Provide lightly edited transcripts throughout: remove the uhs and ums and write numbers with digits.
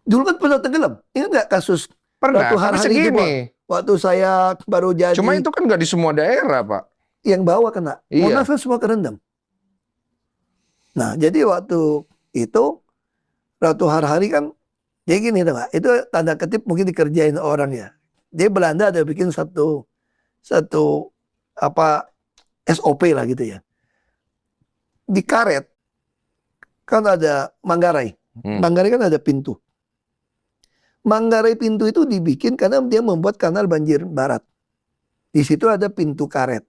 Dulu kan pernah tenggelam. Ingat nggak kasus Pernah, Ratu tapi Harhari itu, Pak? segini. Waktu saya baru jadi, Cuma itu kan nggak di semua daerah, Pak. yang bawah kena. Iya. Monas kan semua kerendam. Nah, jadi waktu itu Ratu Harhari kan, dia gini, tuh, Pak. Itu tanda ketip mungkin dikerjain orang ya. Dia Belanda ada bikin satu apa SOP lah gitu ya. Di karet kan ada Manggarai. Manggarai kan ada pintu. Manggarai pintu itu dibikin karena dia membuat kanal banjir barat. Di situ ada pintu karet.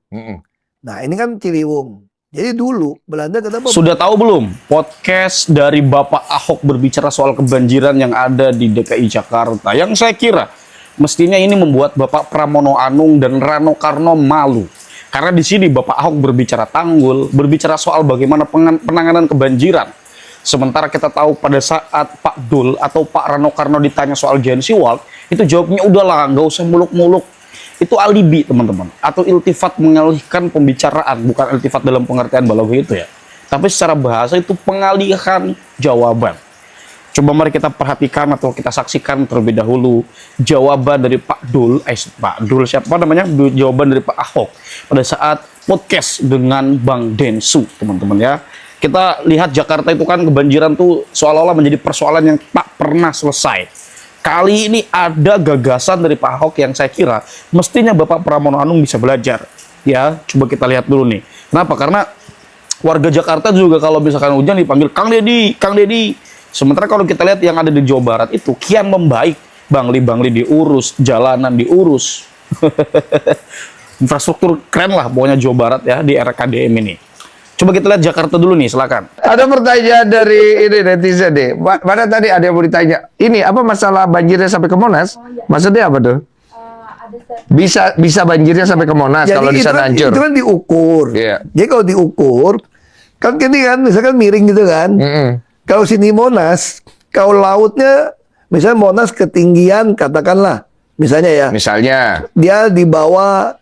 Nah, ini kan Ciliwung. Jadi dulu Belanda kenapa? Sudah tahu belum podcast dari Bapak Ahok berbicara soal kebanjiran yang ada di DKI Jakarta? Yang saya kira mestinya ini membuat Bapak Pramono Anung dan Rano Karno malu. Karena di sini Bapak Ahok berbicara tanggul, berbicara soal bagaimana penanganan kebanjiran. Sementara kita tahu pada saat Pak Dul atau Pak Rano Karno ditanya soal Gensi Walk, itu jawabnya udahlah, nggak usah muluk-muluk. Itu alibi, teman-teman, atau iltifat mengalihkan pembicaraan, bukan iltifat dalam pengertian balago itu ya. Tapi secara bahasa itu pengalihan jawaban. Coba mari kita perhatikan atau kita saksikan terlebih dahulu jawaban dari Pak Dul, siapa namanya? Jawaban dari Pak Ahok pada saat podcast dengan Bang Densu, teman-teman ya. Kita lihat Jakarta itu kan kebanjiran tuh seolah-olah menjadi persoalan yang tak pernah selesai. Kali ini ada gagasan dari Pak Ahok yang saya kira mestinya Bapak Pramono Anung bisa belajar. Ya, coba kita lihat dulu nih. Kenapa? Karena warga Jakarta juga kalau misalkan hujan dipanggil Kang Dedi, Kang Dedi. Sementara kalau kita lihat yang ada di Jawa Barat itu kian membaik. Bangli diurus, jalanan diurus. Infrastruktur keren lah pokoknya Jawa Barat ya di era KDM ini. Coba kita lihat Jakarta dulu nih, silakan. Ada pertanyaan dari ini netizen deh. Mana tadi ada yang mau ditanya? Ini apa masalah banjirnya sampai ke Monas? Maksudnya apa tuh? Bisa banjirnya sampai ke Monas. Jadi kalau di sana hancur. Itu kan diukur. Jadi kalau diukur, kan gini kan, misalkan miring gitu kan. Kalau sini Monas, kalau lautnya, misalnya Monas ketinggian katakanlah, misalnya ya. Misalnya. Dia di bawah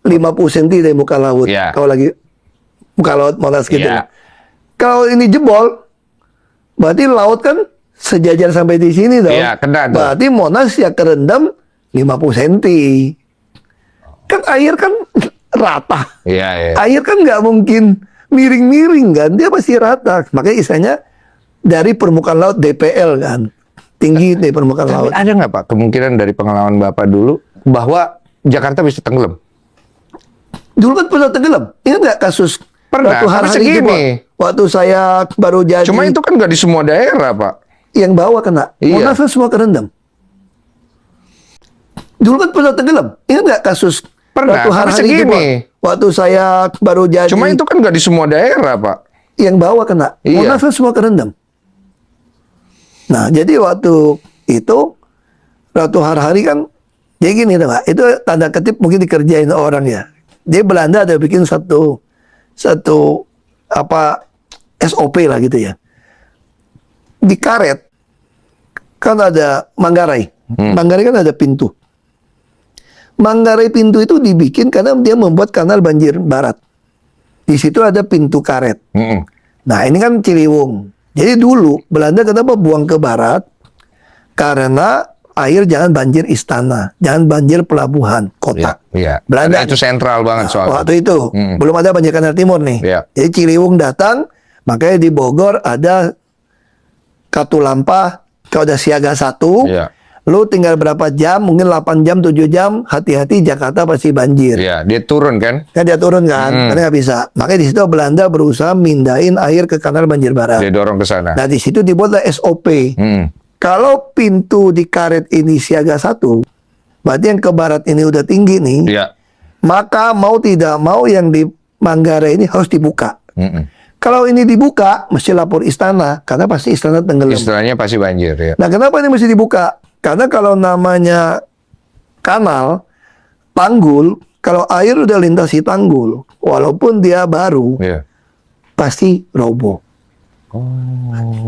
50 cm dari muka laut. Kalau lagi muka laut Monas gitu. Kalau ini jebol, berarti laut kan sejajar sampai di sini dong. Kena tuh. Berarti Monas ya kerendam 50 cm. Kan air kan rata. Air kan nggak mungkin miring-miring kan, dia pasti rata. Makanya istilahnya dari permukaan laut DPL kan, tinggi dari permukaan laut. Ada nggak Pak kemungkinan dari pengalaman Bapak dulu bahwa Jakarta bisa tenggelam? Dulu kan pernah tenggelam. Ingat nggak kasus Pernah, Ratu Harhari itu, Pak? Waktu saya baru jadi. Cuma itu kan nggak di semua daerah, Pak. Yang bawah kena. Monas kan semua kerendam. Dulu kan pernah tenggelam. Ingat nggak kasus Ratu Harhari itu, Pak? Waktu saya baru jadi. Cuma itu kan nggak di semua daerah, Pak. Yang bawah kena. Monas kan semua kerendam. Nah, jadi waktu itu Ratu Harhari kan, dia gini, Pak. Itu tanda ketip mungkin dikerjain orang ya. Dia Belanda ada bikin satu apa SOP lah gitu ya. Di karet kan ada Manggarai. Manggarai kan ada pintu. Manggarai pintu itu dibikin karena dia membuat kanal banjir barat. Di situ ada pintu karet. Nah, ini kan Ciliwung. Jadi dulu Belanda kenapa buang ke barat? Karena air jangan banjir istana, jangan banjir pelabuhan kota. Belanda itu sentral banget soal waktu itu. Belum ada banjir kanal timur nih. Jadi Ciliwung datang, makanya di Bogor ada Katulampa, kalau ada siaga 1, lu tinggal berapa jam, mungkin 8 jam, 7 jam, hati-hati Jakarta pasti banjir. Dia turun kan? Kan dia turun kan, karena nggak bisa. Makanya di situ Belanda berusaha mindahin air ke kanal banjir barat. Dia dorong ke sana. Nah di situ dibuatlah SOP. Kalau pintu di karet ini siaga 1, berarti yang ke barat ini udah tinggi nih. Maka mau tidak mau yang di Manggarai ini harus dibuka. Kalau ini dibuka, mesti lapor istana, karena pasti istana tenggelam. Istananya pasti banjir. Nah, kenapa ini mesti dibuka? Karena kalau namanya kanal, tanggul, kalau air udah lintasi tanggul, walaupun dia baru, pasti roboh.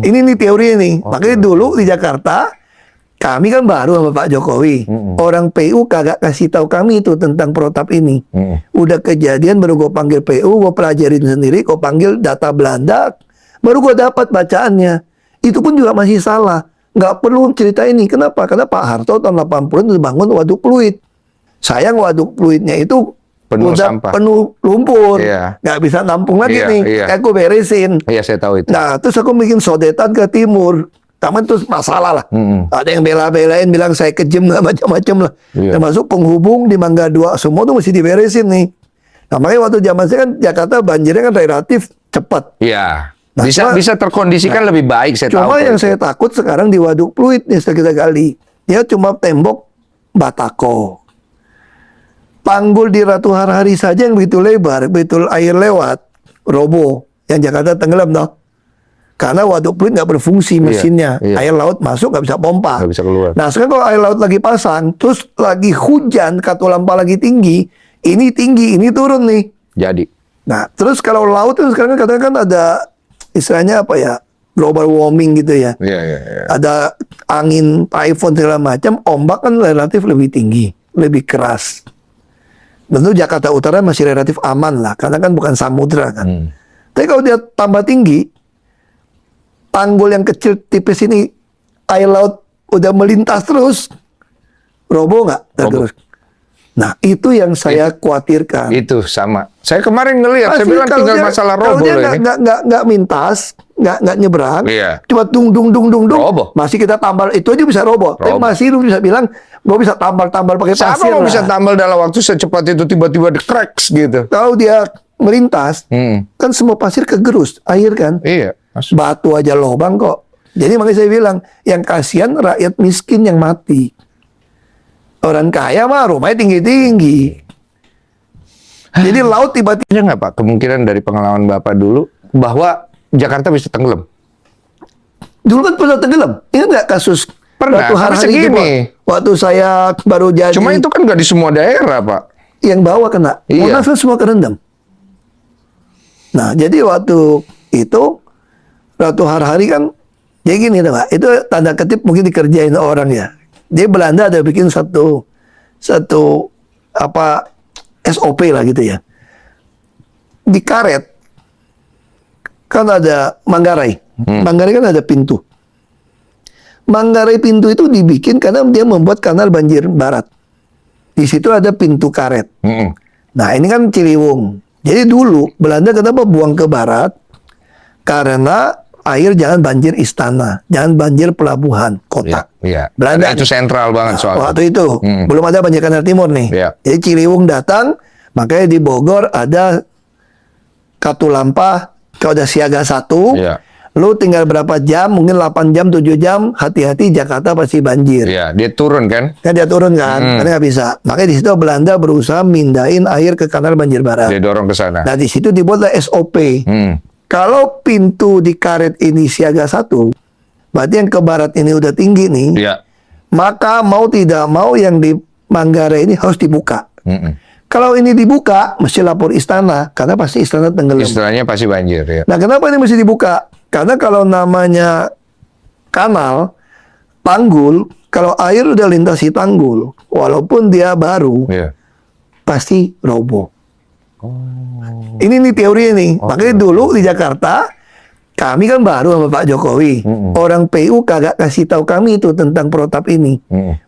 Ini nih teori ini. Makanya dulu di Jakarta, kami kan baru sama Pak Jokowi. Orang PU kagak kasih tahu kami itu tentang protap ini. Udah kejadian baru gue panggil PU, gue pelajarin sendiri, gue panggil data Belanda, baru gue dapat bacaannya. Itu pun juga masih salah. nggak perlu cerita ini. Kenapa? Karena Pak Harto tahun 80 itu bangun waduk fluid. Sayang waduk fluidnya itu Penuh udah sampah. penuh lumpur, Iya. nggak bisa nampung lagi Iya, nih. iya. Aku beresin. Iya, saya tahu itu. Nah, terus aku bikin sodetan ke timur. Taman terus masalah lah. Mm-mm. Ada yang bela-belain bilang saya kejem lah, macam-macam lah. Iya. Termasuk penghubung di Mangga 2 semua tuh mesti diberesin nih. Nah, makanya waktu zaman saya kan Jakarta banjirnya kan relatif cepat. Iya. Nah, Bisa terkondisikan lebih baik, saya tahu. Cuma kok yang itu. saya takut sekarang di waduk fluid nih setelah kita gali. Dia cuma tembok batako. Tanggul di Ratu Harhari saja yang begitu lebar, betul air lewat, roboh. Yang Jakarta tenggelam dong. Karena waduk fluid nggak berfungsi mesinnya. iya. Air laut masuk nggak bisa pompa. Nggak bisa keluar. Nah sekarang kalau air laut lagi pasang, terus lagi hujan, katulampa lagi tinggi, ini turun nih. Jadi. Nah, terus kalau laut itu sekarang katanya kan ada istilahnya apa ya? Global warming gitu ya. Iya, iya, iya. Ada angin, typhoon segala macam, ombak kan relatif lebih tinggi, lebih keras. Tentu Jakarta Utara masih relatif aman lah, karena kan bukan samudra kan. Tapi kalau dia tambah tinggi, tanggul yang kecil tipis ini, air laut udah melintas terus, roboh nggak? Roboh. Terus. Nah, itu yang saya khawatirkan. Itu sama. Saya kemarin ngelihat, saya Pasti bilang kalau tinggal dia- masalah kalau roboh dia loh ini. nggak mintas, nggak nyebrang, Iya. cuma dung, Roboh. masih kita tambal, itu aja bisa roboh. Tapi Roboh. masih lu bisa bilang, gua bisa tambal pakai Siapa pasir mau lah. bisa tambal dalam waktu secepat itu tiba-tiba the cracks gitu? Kalau dia melintas, Hmm. kan semua pasir kegerus, air kan, Iya. Masuk. batu aja lobang kok. Jadi makanya saya bilang, yang kasihan rakyat miskin yang mati. Orang kaya mah rumahnya tinggi-tinggi. Jadi laut tiba-tiba Ada nggak Pak kemungkinan dari pengalaman Bapak dulu bahwa Jakarta bisa tenggelam? dulu kan pernah tenggelam. Ingat nggak kasus Pernah, Ratu tapi Harhari itu, segini. Pak? Waktu saya baru jadi Cuma itu kan nggak di semua daerah Pak. yang bawah kena. Iya. Monas kan semua kerendam. Nah, jadi waktu itu Ratu Harhari kan jadi gini tuh, Pak. Itu tanda ketip mungkin dikerjain orang ya. Dia Belanda ada bikin satu apa SOP lah gitu ya. Di karet kan ada Manggarai. Manggarai kan ada pintu. Manggarai pintu itu dibikin karena dia membuat kanal banjir barat. Di situ ada pintu karet. Mm-mm. Nah, ini kan Ciliwung. Jadi dulu Belanda kenapa buang ke barat? Karena air jangan banjir istana, jangan banjir pelabuhan kota. Iya. Belanda Karena itu nih. sentral banget soalnya. Waktu itu Hmm. belum ada banjir kanal timur nih. Iya. Jadi Ciliwung datang, makanya di Bogor ada Katulampa, kalau ada siaga 1, Iya. lu tinggal berapa jam, mungkin 8 jam, 7 jam, hati-hati Jakarta pasti banjir. Iya, dia turun kan? Kan dia turun kan, karena nggak bisa. Makanya di situ Belanda berusaha mindahin air ke kanal banjir barat. Dia dorong ke sana. Nah di situ dibuatlah SOP. Hmm. Kalau pintu di karet ini siaga 1, berarti yang ke barat ini udah tinggi nih, Iya. maka mau tidak mau yang di Manggarai ini harus dibuka. Mm-mm. Kalau ini dibuka, mesti lapor istana, karena pasti istana tenggelam. Istilahnya pasti banjir ya. Nah kenapa ini mesti dibuka? Karena kalau namanya kanal, tanggul, kalau air udah lintasi tanggul, walaupun dia baru, Iya. pasti roboh. Ini nih teori ini. Makanya dulu di Jakarta, kami kan baru sama Pak Jokowi. Orang PU kagak kasih tahu kami itu tentang protap ini.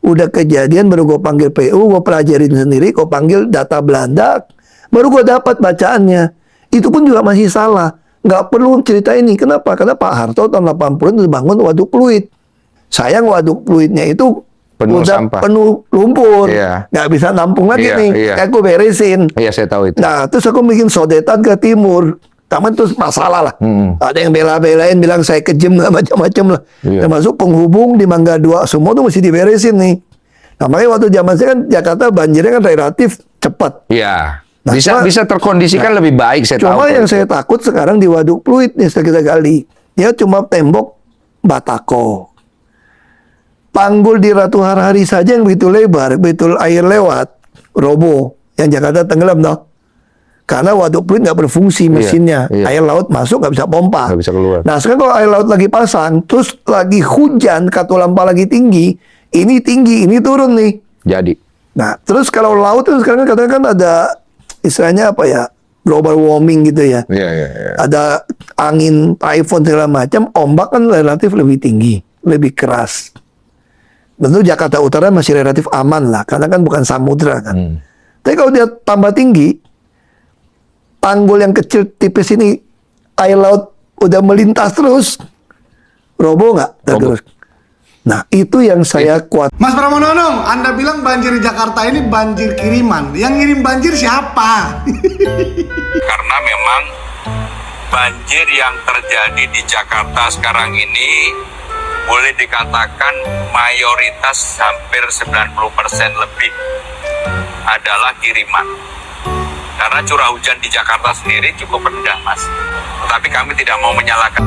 Udah kejadian baru gue panggil PU, gue pelajarin sendiri, gue panggil data Belanda, baru gue dapat bacaannya. Itu pun juga masih salah. Nggak perlu cerita ini. Kenapa? Karena Pak Harto tahun 80 itu bangun waduk fluid. Sayang waduk fluidnya itu Penuh udah sampah. penuh lumpur. Iya. Nggak bisa nampung lagi Iya, nih. iya. Aku beresin. Iya, saya tahu itu. Nah, terus aku bikin sodetan ke timur. Taman terus masalah lah. Ada yang bela-belain bilang saya kejem lah, macam-macam lah. Iya. Termasuk penghubung di Mangga 2 semua tuh mesti diberesin nih. Nah, makanya waktu zaman saya kan Jakarta banjirnya kan relatif cepat. Iya. Nah, Bisa terkondisikan lebih baik, saya tahu. Cuma kok yang itu. saya takut sekarang di waduk fluid nih setelah kita gali. Dia cuma tembok batako. Tanggul di Ratu Harhari saja yang begitu lebar, betul air lewat, roboh. Yang Jakarta tenggelam dong. Karena waduk fluid nggak berfungsi mesinnya. iya. Air laut masuk nggak bisa pompa. Nggak bisa keluar. Nah sekarang kalau air laut lagi pasang, terus lagi hujan, katulampa lagi tinggi, ini turun nih. Jadi. Nah, terus kalau laut itu sekarang katanya kan ada istilahnya apa ya? Global warming gitu ya. Iya, iya, iya. Ada angin, typhoon segala macam, ombak kan relatif lebih tinggi, lebih keras. Tentu Jakarta Utara masih relatif aman lah, karena kan bukan samudra kan. Tapi kalau dia tambah tinggi, tanggul yang kecil tipis ini, air laut udah melintas terus, roboh nggak? Terus. Nah, itu yang saya kuat. Mas Pramono, Anda bilang banjir di Jakarta ini banjir kiriman. Yang ngirim banjir siapa? Karena memang banjir yang terjadi di Jakarta sekarang ini boleh dikatakan mayoritas hampir 90% lebih adalah kiriman. Karena curah hujan di Jakarta sendiri cukup rendah, Mas. Tetapi kami tidak mau menyalahkan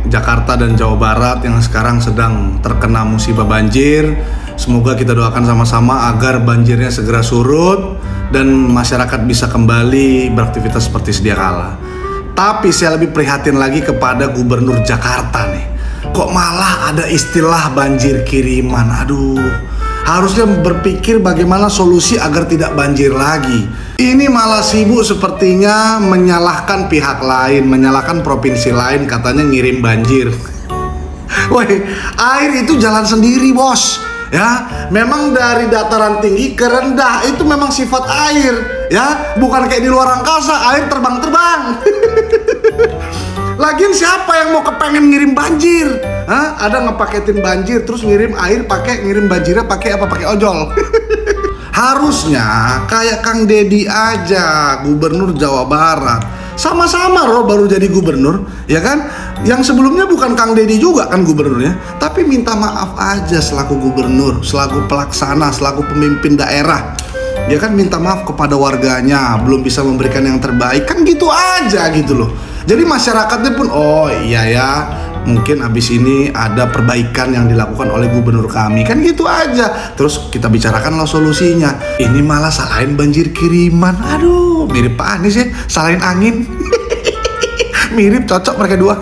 Jakarta dan Jawa Barat yang sekarang sedang terkena musibah banjir. Semoga kita doakan sama-sama agar banjirnya segera surut dan masyarakat bisa kembali beraktivitas seperti sedia kala. Tapi saya lebih prihatin lagi kepada Gubernur Jakarta nih. Kok malah ada istilah banjir kiriman? Aduh, harusnya berpikir bagaimana solusi agar tidak banjir lagi. Ini malah sibuk sepertinya menyalahkan pihak lain, menyalahkan provinsi lain, katanya ngirim banjir. Woi, air itu jalan sendiri, bos. Ya, memang dari dataran tinggi ke rendah itu memang sifat air, ya, bukan kayak di luar angkasa air terbang-terbang. Lagian siapa yang mau kepengen ngirim banjir? Hah? Ada ngepaketin banjir terus ngirim air pakai ngirim banjirnya pakai apa? Pakai ojol. Harusnya kayak Kang Deddy aja, Gubernur Jawa Barat. Sama-sama loh baru jadi gubernur, ya kan? Yang sebelumnya bukan Kang Deddy juga kan gubernurnya, tapi minta maaf aja selaku gubernur, selaku pelaksana, selaku pemimpin daerah. Ya kan minta maaf kepada warganya, belum bisa memberikan yang terbaik, kan gitu aja gitu loh. Jadi masyarakatnya pun, oh iya ya, mungkin abis ini ada perbaikan yang dilakukan oleh gubernur kami, kan gitu aja. Terus kita bicarakanlah solusinya. Ini malah salahin banjir kiriman. Aduh, mirip Pak Anies ya, salahin angin. Mirip, cocok mereka dua.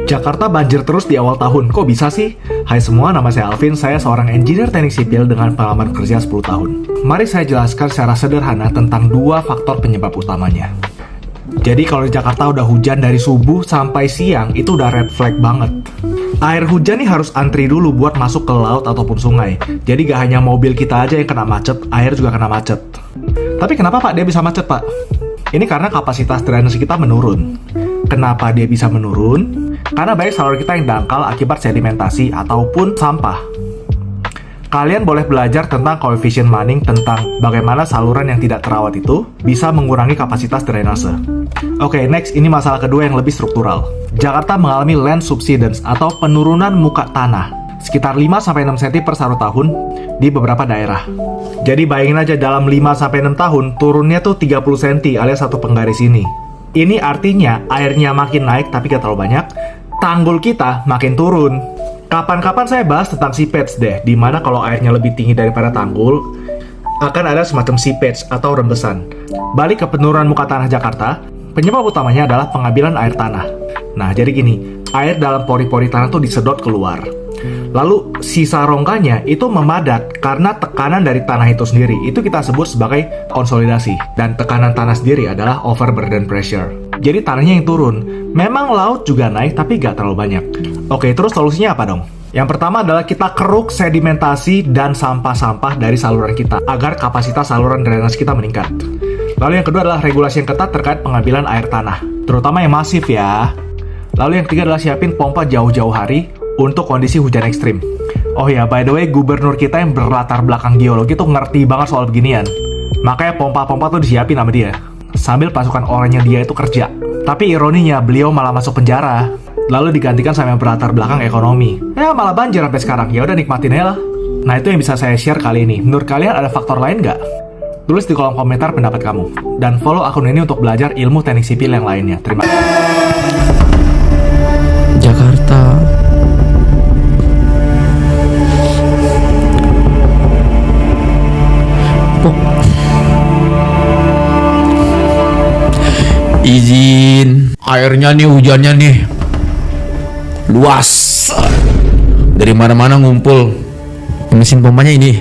Jakarta banjir terus di awal tahun, kok bisa sih? Hai semua, nama saya Alvin, saya seorang engineer teknik sipil dengan pengalaman kerja 10 tahun. Mari saya jelaskan secara sederhana tentang dua faktor penyebab utamanya. Jadi kalau di Jakarta udah hujan dari subuh sampai siang, itu udah red flag banget. Air hujan nih harus antri dulu buat masuk ke laut ataupun sungai. Jadi gak hanya mobil kita aja yang kena macet, air juga kena macet. Tapi kenapa Pak dia bisa macet Pak? Ini karena kapasitas drainase kita menurun. Kenapa dia bisa menurun? Karena banyak saluran kita yang dangkal akibat sedimentasi ataupun sampah. Kalian boleh belajar tentang koefisien Manning tentang bagaimana saluran yang tidak terawat itu bisa mengurangi kapasitas drainase. Oke, next, ini masalah kedua yang lebih struktural. Jakarta mengalami land subsidence atau penurunan muka tanah sekitar 5-6 cm per 1 tahun di beberapa daerah. Jadi bayangin aja dalam 5-6 tahun turunnya tuh 30 cm alias 1 penggaris ini. Ini artinya airnya makin naik tapi gak terlalu banyak, tanggul kita makin turun. Kapan-kapan saya bahas tentang seepage deh, dimana kalau airnya lebih tinggi daripada tanggul, akan ada semacam seepage atau rembesan. Balik ke penurunan muka tanah Jakarta, penyebab utamanya adalah pengambilan air tanah. Nah, jadi gini, air dalam pori-pori tanah tuh disedot keluar. Lalu sisa rongkanya itu memadat karena tekanan dari tanah itu sendiri. Itu kita sebut sebagai konsolidasi. Dan tekanan tanah sendiri adalah overburden pressure. Jadi tanahnya yang turun. Memang laut juga naik tapi gak terlalu banyak. Oke, terus solusinya apa dong? Yang pertama adalah kita keruk sedimentasi dan sampah-sampah dari saluran kita agar kapasitas saluran drainase kita meningkat. Lalu yang kedua adalah regulasi yang ketat terkait pengambilan air tanah, terutama yang masif ya. Lalu yang ketiga adalah siapin pompa jauh-jauh hari untuk kondisi hujan ekstrim. Oh ya, by the way, gubernur kita yang berlatar belakang geologi tuh ngerti banget soal beginian. Makanya pompa-pompa tuh disiapin sama dia, sambil pasukan orangnya dia itu kerja. Tapi ironinya, beliau malah masuk penjara, lalu digantikan sama yang berlatar belakang ekonomi. Ya malah banjir sampai sekarang, ya udah nikmatin aja lah. Nah itu yang bisa saya share kali ini. Menurut kalian ada faktor lain nggak? Tulis di kolom komentar pendapat kamu. Dan follow akun ini untuk belajar ilmu teknik sipil yang lainnya. Terima kasih. Jakarta izin, airnya nih, hujannya nih luas, dari mana-mana ngumpul. Mesin pompanya ini,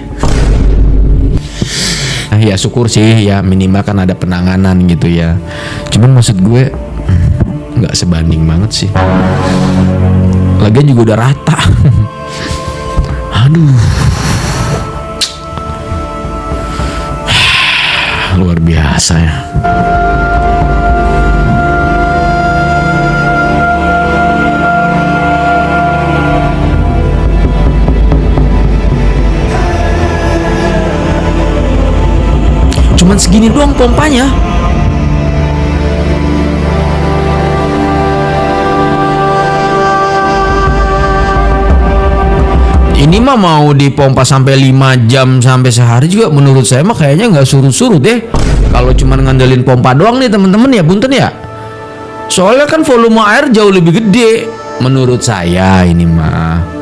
nah ya syukur sih ya, minimal kan ada penanganan gitu ya. Cuman maksud gue nggak sebanding banget sih, lagian juga udah rata. Aduh. Luar biasa ya. Cuman segini doang pompanya. Ini mah mau dipompa sampai 5 jam sampai sehari juga menurut saya mah kayaknya nggak surut-surut deh. Kalau cuma ngandelin pompa doang nih teman-teman ya, punten ya. Soalnya kan volume air jauh lebih gede menurut saya ini mah.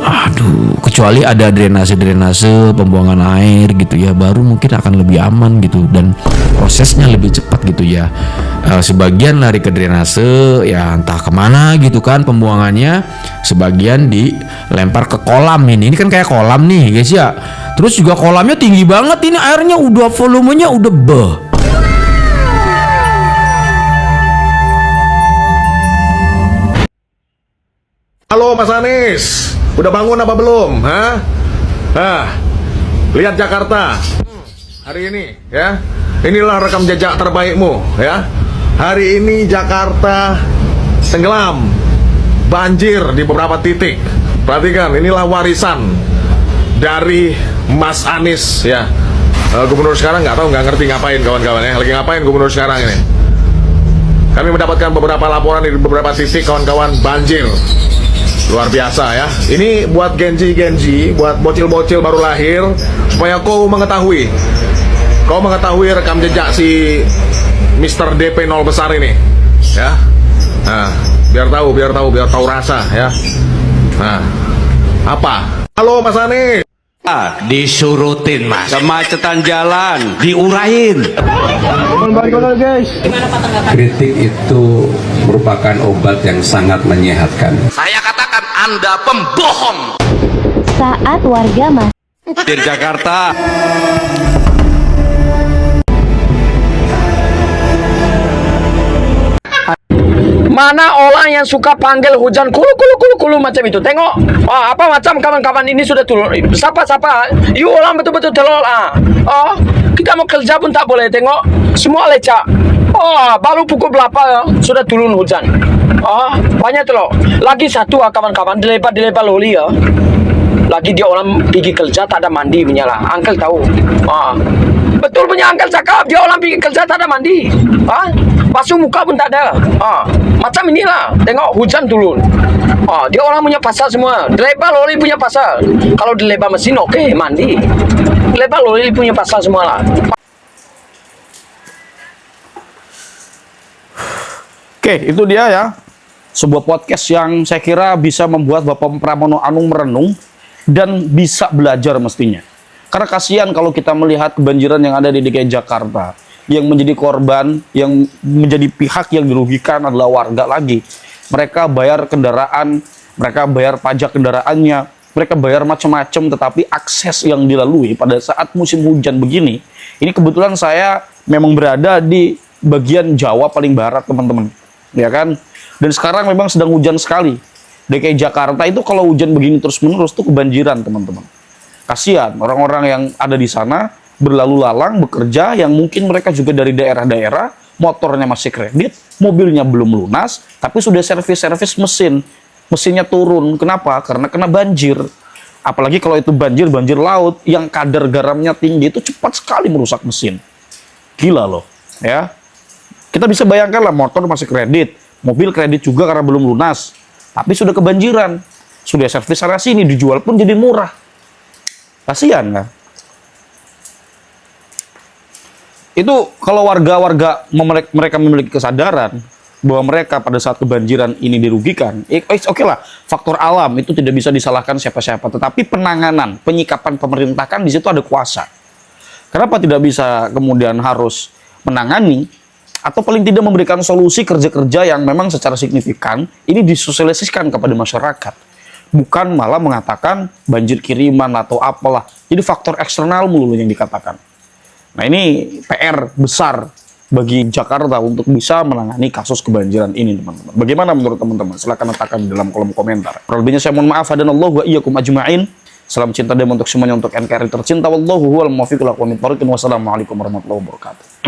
Aduh, kecuali ada drainase pembuangan air gitu ya, baru mungkin akan lebih aman gitu dan prosesnya lebih cepat gitu ya. Sebagian lari ke drainase ya entah kemana gitu kan pembuangannya, sebagian dilempar ke kolam ini kan kayak kolam nih guys ya. Terus juga kolamnya tinggi banget ini, airnya udah volumenya udah beh. Halo Mas Anies, udah bangun apa belum? Hah? Nah, lihat Jakarta hari ini ya. Inilah rekam jejak terbaikmu ya. Hari ini Jakarta tenggelam, banjir di beberapa titik. Perhatikan, inilah warisan dari Mas Anies ya. Gubernur sekarang nggak ngerti ngapain kawan-kawan ya. Lagi ngapain gubernur sekarang ini? Kami mendapatkan beberapa laporan di beberapa titik kawan-kawan banjir. Luar biasa ya. Ini buat Genji, buat bocil-bocil baru lahir, supaya kau mengetahui rekam jejak si Mr. DP 0 besar ini ya. Nah, biar tahu rasa ya. Nah, apa? Halo Mas Anies. Disurutin Mas, kemacetan jalan diurain. Kritik itu merupakan obat yang sangat menyehatkan. Saya katakan Anda pembohong. Saat warga Di Jakarta. Mana orang yang suka panggil hujan kulu macam itu? Tengok, apa macam kawan-kawan ini sudah turun. Siapa? You orang betul-betul telur. Oh, kita mau kerja pun tak boleh. Tengok, semua lecak. Oh, baru pukul berapa sudah turun hujan. Oh, banyak telur. Lagi satu kawan-kawan dilebar loli ya. Lagi dia orang pergi kerja tak ada mandi menyala. Uncle tahu. Betul punya Uncle cakap, dia orang pergi kerja tak ada mandi. Basuh muka pun tak ada. Macam inilah. Tengok hujan turun. Dia orang punya pasal semua. Dilebar loli punya pasal. Kalau dilebar mesin okey, mandi. Dilebar loli punya pasal semua lah. Oke, itu dia ya. Sebuah podcast yang saya kira bisa membuat Bapak Pramono Anung merenung dan bisa belajar mestinya. Karena kasihan kalau kita melihat kebanjiran yang ada di DKI Jakarta. Yang menjadi korban, yang menjadi pihak yang dirugikan adalah warga lagi. Mereka bayar kendaraan, mereka bayar pajak kendaraannya, mereka bayar macam-macam, tetapi akses yang dilalui pada saat musim hujan begini, ini kebetulan saya memang berada di bagian Jawa paling barat teman-teman, ya kan? Dan sekarang memang sedang hujan sekali. DKI Jakarta itu kalau hujan begini terus-menerus tuh kebanjiran teman-teman. Kasihan orang-orang yang ada di sana berlalu lalang, bekerja, yang mungkin mereka juga dari daerah-daerah, motornya masih kredit, mobilnya belum lunas, tapi sudah servis mesin. Mesinnya turun. Kenapa? Karena kena banjir. Apalagi kalau itu banjir laut, yang kadar garamnya tinggi, itu cepat sekali merusak mesin. Gila loh. Ya. Kita bisa bayangkan lah, motor masih kredit, mobil kredit juga karena belum lunas, tapi sudah kebanjiran. Sudah servis sana sini, dijual pun jadi murah. Kasihan kan? Itu kalau warga-warga mereka memiliki kesadaran bahwa mereka pada saat kebanjiran ini dirugikan, oke lah, faktor alam itu tidak bisa disalahkan siapa-siapa, tetapi penanganan, penyikapan pemerintah kan di situ ada kuasa. Kenapa tidak bisa kemudian harus menangani atau paling tidak memberikan solusi kerja-kerja yang memang secara signifikan ini disosialisasikan kepada masyarakat, bukan malah mengatakan banjir kiriman atau apalah. Jadi faktor eksternal melulu yang dikatakan. Nah, ini PR besar bagi Jakarta untuk bisa menangani kasus kebanjiran ini, teman-teman. Bagaimana menurut teman-teman? Silahkan letakkan di dalam kolom komentar. Kurang lebihnya saya mohon maaf. Hadanallahu wa iyyakum ajma'in. Salam cinta damai untuk semuanya, untuk NKRI tercinta. Wallahu huwal muwaffiq ila aqwamit thoriq. Wassalamualaikum warahmatullahi wabarakatuh.